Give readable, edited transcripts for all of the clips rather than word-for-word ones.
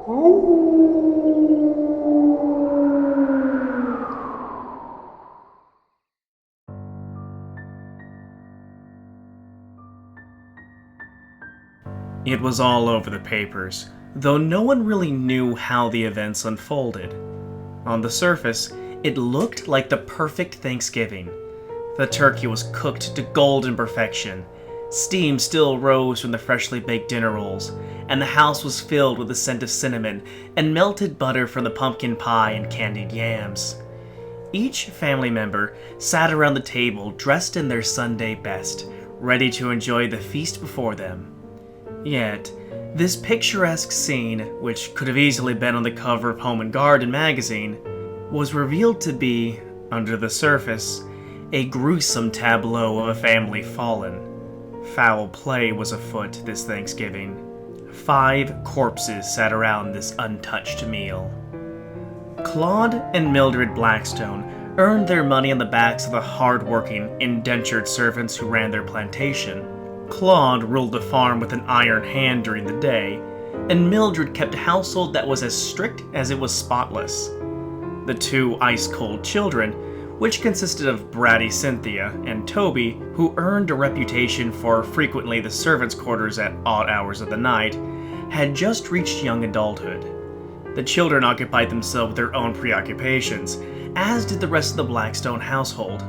It was all over the papers, though no one really knew how the events unfolded. On the surface, it looked like the perfect Thanksgiving. The turkey was cooked to golden perfection, steam still rose from the freshly baked dinner rolls, and the house was filled with the scent of cinnamon and melted butter from the pumpkin pie and candied yams. Each family member sat around the table dressed in their Sunday best, ready to enjoy the feast before them. Yet, this picturesque scene, which could have easily been on the cover of Home and Garden magazine, was revealed to be, under the surface, a gruesome tableau of a family fallen. Foul play was afoot this Thanksgiving. 5 corpses sat around this untouched meal. Claude and Mildred Blackstone earned their money on the backs of the hard-working, indentured servants who ran their plantation. Claude ruled the farm with an iron hand during the day, and Mildred kept a household that was as strict as it was spotless. The 2 ice-cold children, which consisted of bratty Cynthia and Toby, who earned a reputation for frequently the servants' quarters at odd hours of the night, had just reached young adulthood. The children occupied themselves with their own preoccupations, as did the rest of the Blackstone household.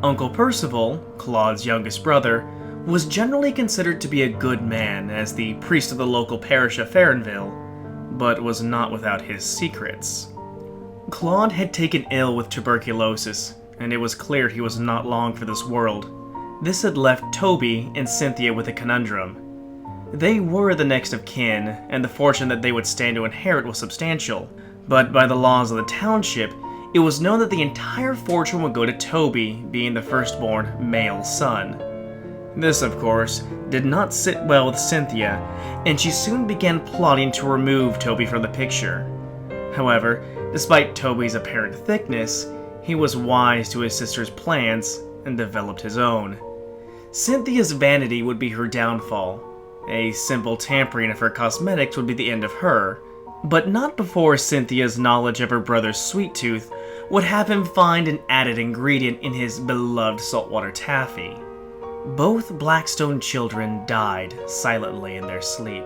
Uncle Percival, Claude's youngest brother, was generally considered to be a good man as the priest of the local parish of Farrenville, but was not without his secrets. Claude had taken ill with tuberculosis, and it was clear he was not long for this world. This had left Toby and Cynthia with a conundrum. They were the next of kin, and the fortune that they would stand to inherit was substantial, but by the laws of the township, it was known that the entire fortune would go to Toby, being the firstborn male son. This, of course, did not sit well with Cynthia, and she soon began plotting to remove Toby from the picture. However, despite Toby's apparent thickness, he was wise to his sister's plans and developed his own. Cynthia's vanity would be her downfall. A simple tampering of her cosmetics would be the end of her, but not before Cynthia's knowledge of her brother's sweet tooth would have him find an added ingredient in his beloved saltwater taffy. Both Blackstone children died silently in their sleep.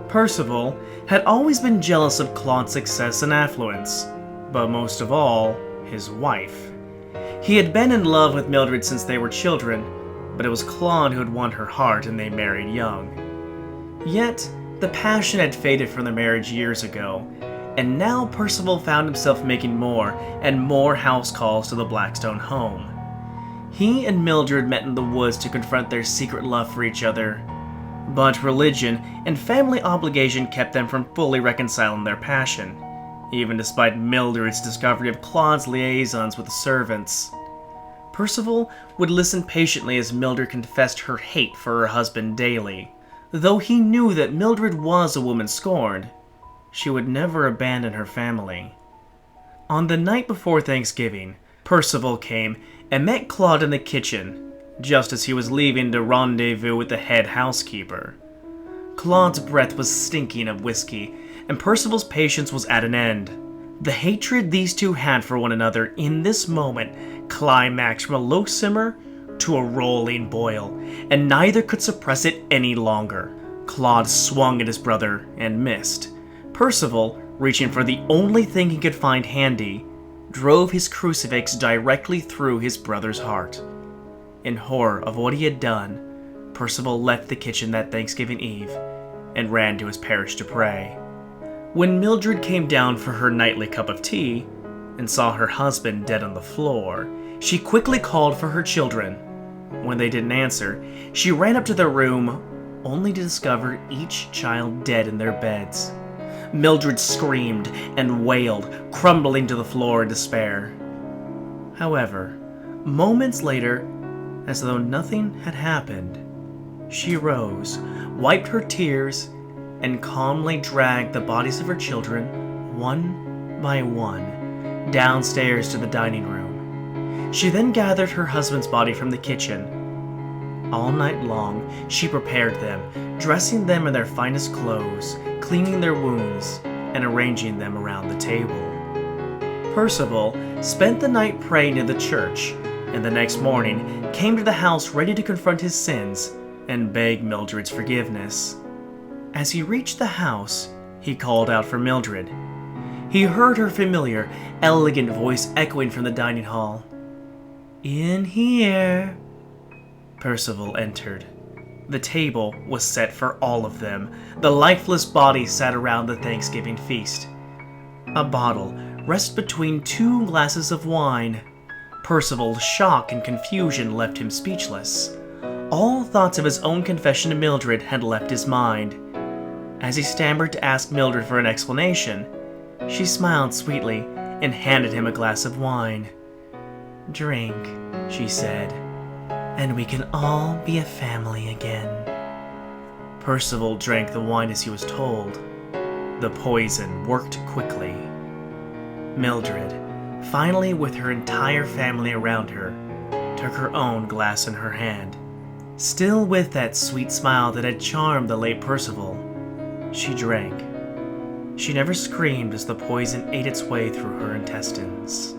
Percival had always been jealous of Claude's success and affluence, but most of all, his wife. He had been in love with Mildred since they were children, but it was Claude who had won her heart and they married young. Yet, the passion had faded from their marriage years ago, and now Percival found himself making more and more house calls to the Blackstone home. He and Mildred met in the woods to confront their secret love for each other, but religion and family obligation kept them from fully reconciling their passion, even despite Mildred's discovery of Claude's liaisons with the servants. Percival would listen patiently as Mildred confessed her hate for her husband daily. Though he knew that Mildred was a woman scorned, she would never abandon her family. On the night before Thanksgiving, Percival came and met Claude in the kitchen, just as he was leaving to rendezvous with the head housekeeper. Claude's breath was stinking of whiskey, and Percival's patience was at an end. The hatred these two had for one another in this moment climaxed from a low simmer to a rolling boil, and neither could suppress it any longer. Claude swung at his brother and missed. Percival, reaching for the only thing he could find handy, drove his crucifix directly through his brother's heart. In horror of what he had done, Percival left the kitchen that Thanksgiving Eve and ran to his parish to pray. When Mildred came down for her nightly cup of tea and saw her husband dead on the floor, she quickly called for her children. When they didn't answer, she ran up to their room, only to discover each child dead in their beds. Mildred screamed and wailed, crumbling to the floor in despair. However, moments later, as though nothing had happened, she rose, wiped her tears, and calmly dragged the bodies of her children, one by one, downstairs to the dining room. She then gathered her husband's body from the kitchen. All night long, she prepared them, dressing them in their finest clothes, cleaning their wounds, and arranging them around the table. Percival spent the night praying in the church, and the next morning came to the house ready to confront his sins and beg Mildred's forgiveness. As he reached the house, he called out for Mildred. He heard her familiar, elegant voice echoing from the dining hall. "In here." Percival entered. The table was set for all of them. The lifeless bodies sat around the Thanksgiving feast. A bottle rested between 2 glasses of wine. Percival's shock and confusion left him speechless. All thoughts of his own confession to Mildred had left his mind. As he stammered to ask Mildred for an explanation, she smiled sweetly and handed him a glass of wine. "Drink," she said, "and we can all be a family again." Percival drank the wine as he was told. The poison worked quickly. Mildred, finally with her entire family around her, took her own glass in her hand. Still with that sweet smile that had charmed the late Percival, she drank. She never screamed as the poison ate its way through her intestines.